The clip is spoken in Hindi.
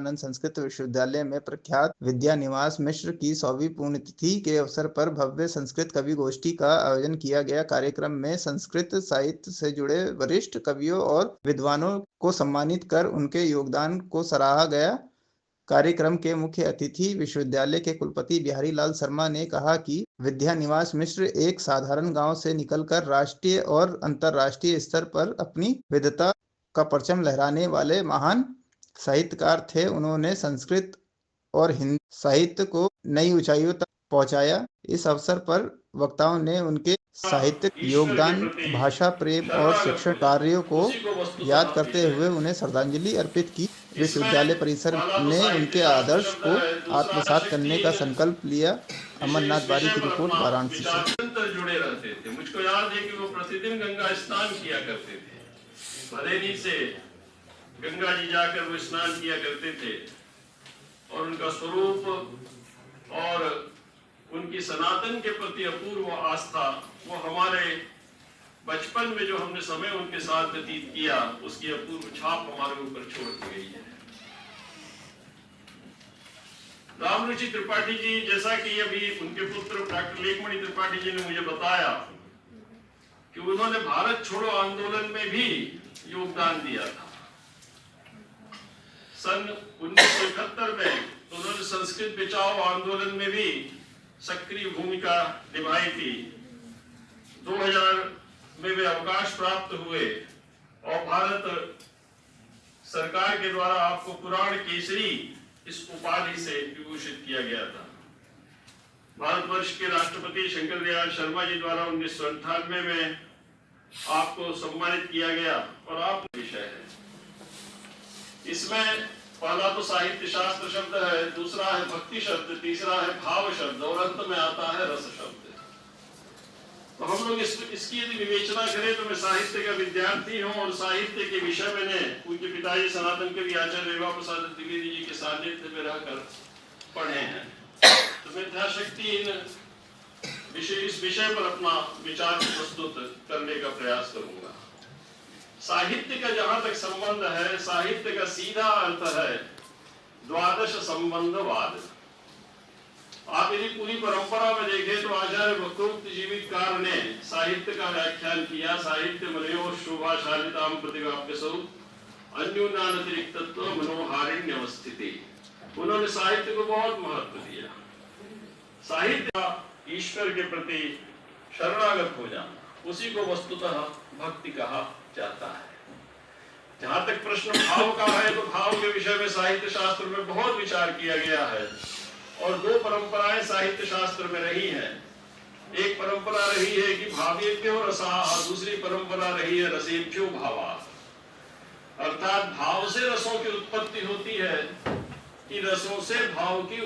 विवेकानंद संस्कृत विश्वविद्यालय में प्रख्यात विद्यानिवास मिश्र की 100वीं पुण्यतिथि के अवसर पर भव्य संस्कृत कवि गोष्ठी का आयोजन किया गया। कार्यक्रम में संस्कृत साहित्य से जुड़े वरिष्ठ कवियों और विद्वानों को सम्मानित कर उनके योगदान को सराहा गया। कार्यक्रम के मुख्य अतिथि विश्वविद्यालय के कुलपति बिहारी लाल शर्मा ने कहा कि विद्यानिवास मिश्र एक साधारण गांव से निकलकर राष्ट्रीय और अंतर्राष्ट्रीय स्तर पर अपनी विद्वता का परचम लहराने वाले महान साहित्यकार थे। उन्होंने संस्कृत और हिंदी साहित्य को नई ऊंचाइयों तक पहुंचाया। इस अवसर पर वक्ताओं ने उनके साहित्यिक योगदान, भाषा प्रेम और शिक्षण कार्यों को याद करते हुए उन्हें श्रद्धांजलि अर्पित की। विश्वविद्यालय परिसर ने उनके आदर्श को आत्मसात करने का संकल्प लिया। अमरनाथ बारी की रिपोर्ट, वाराणसी से। निरंतर जुड़े रहते थे। मुझको याद है कि वो प्रतिदिन गंगा स्नान किया करते थे। भदेनी से गंगा जी जाकर वो स्नान किया करते थे और उनका स्वरूप और उनकी सनातन के प्रति अपूर्व आस्था, वो हमारे बचपन में जो हमने समय उनके साथ व्यतीत किया, उसकी अपूर्व छाप हमारे ऊपर छोड़ दी गई है। रामरुचि त्रिपाठी जी, जैसा कि अभी उनके पुत्र डॉक्टर लेखमणि त्रिपाठी जी ने मुझे बताया कि उन्होंने भारत छोड़ो आंदोलन में भी योगदान दिया था। सन 1971 में उन्होंने संस्कृत बचाओ आंदोलन में भी सक्रिय भूमिका निभाई थी। 2000 में वे अवकाश प्राप्त हुए और भारत सरकार के द्वारा आपको पुराण केसरी इस उपाधि से विभूषित किया गया था। भारतवर्ष के राष्ट्रपति शंकर दयाल शर्मा जी द्वारा 1998 में आपको सम्मानित किया गया और आप विषय है। इसमें पहला तो साहित्य शास्त्र शब्द है, दूसरा है भक्ति शब्द, तीसरा है भाव शब्द और अंत में आता है रस शब्द। तो हम लोग इसकी यदि विवेचना करें तो मैं साहित्य का विद्यार्थी हूं और साहित्य के विषय मैंने उनके पिताजी सनातन कवि आचार्य रेवा प्रसाद द्विवेदी जी के सानिध्य में रहकर पढ़े हैं। तो मैं यथाशक्ति इस विषय पर अपना विचार प्रस्तुत करने का प्रयास करूंगा। साहित्य का जहां तक संबंध है, साहित्य का सीधा अर्थ है द्वादश संबंधवाद। आप यदि पूरी परंपरा में देखें तो आचार्य वक्रोक्त जीवितकार ने साहित्य का व्याख्यान किया। साहित्य मनोः शोभाशालिताम प्रतिव्याप्य स्वरूप अन्योन्यातिरिक्तत्व मनोहारिण्य अवस्थिति। उन्होंने साहित्य को बहुत महत्व दिया। साहित्य ईश्वर के प्रति शरणागत हो जाना, उसी को वस्तुतः भक्ति कहा जाता है। जहां तक प्रश्न भाव का है तो भाव के विषय में साहित्य शास्त्र में बहुत विचार किया गया है और दो परंपराएं साहित्य शास्त्र में रही हैं। एक परंपरा रही है कि भावेभ्यो रसाः, दूसरी परंपरा रही है रसेभ्यो भावाः। अर्थात भाव से रसों की उत्पत्ति होती है कि रसों से भाव की